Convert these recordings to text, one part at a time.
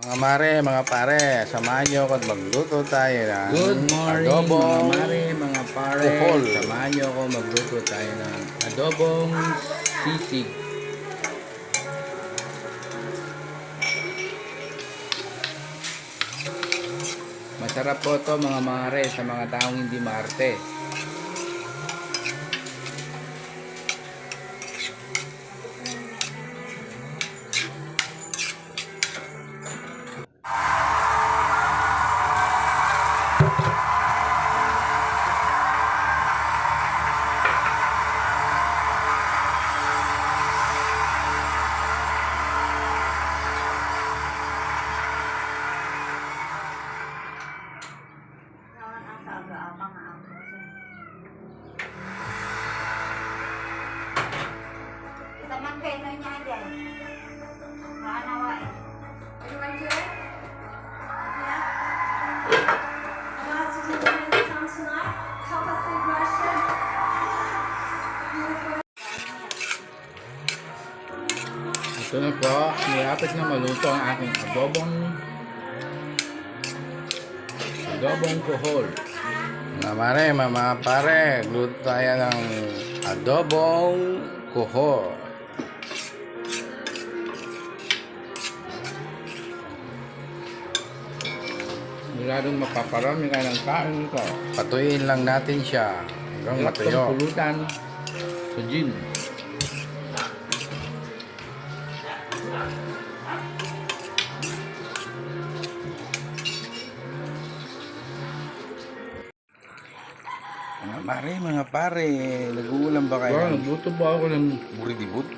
Mga mare, mga pare, samahan nyo ako at magluto tayo ng Good morning adobong mga mare, mga pare. kuhol. Samahan nyo ako magluto tayo ng adobong sisig. Masarap po to mga mare sa mga taong hindi maarte. Teman kayaknya aja. Mana wae. You want to it? Yeah. I'm asked to come tonight. Help us save Russia. Ito na po, nilapit na maluto ang aking adobong kuhol. Mga mare, mga pare, luto tayo ng adobong kuhol. Siguradong mapaparami ka ng kain ko. Patuyin lang natin siya hanggang Hirap matuyo. tong pulutan sa gin. Mga mare, mga pare, nag-uulam ba kayo Bro, ng nagluto po ako ng buridibot?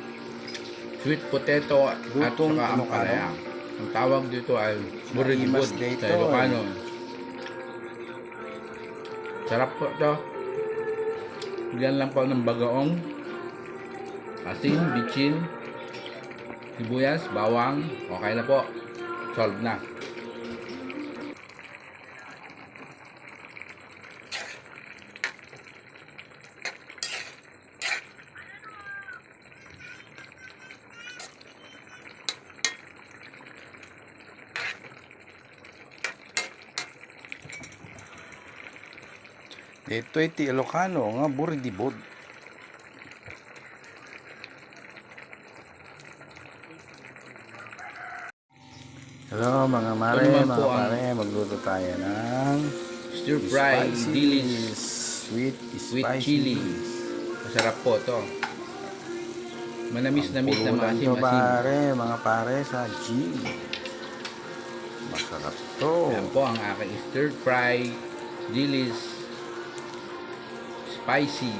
sweet potato at Lutong saka Ilocano? ampalaya. Ang tawag dito ay buridibot Naimas dito, sa Ilocano. Sarap po ito. Diyan lang po ng bagaong, asin, bitchin, sibuyas, bawang. Okay na po. Solve na. Ito ay ti Ilocano, nga buridibot. Hello mga mare, Ito naman mga po ang pare, magluto tayo ng Stir fry spicy dilis sweet with spicy chili. Masarap po ito. Manamis-namis na pulutan to maasim-asim. pare, mga pare sa gin. Masarap to. Yan po ang aking stir fry dilis spicy.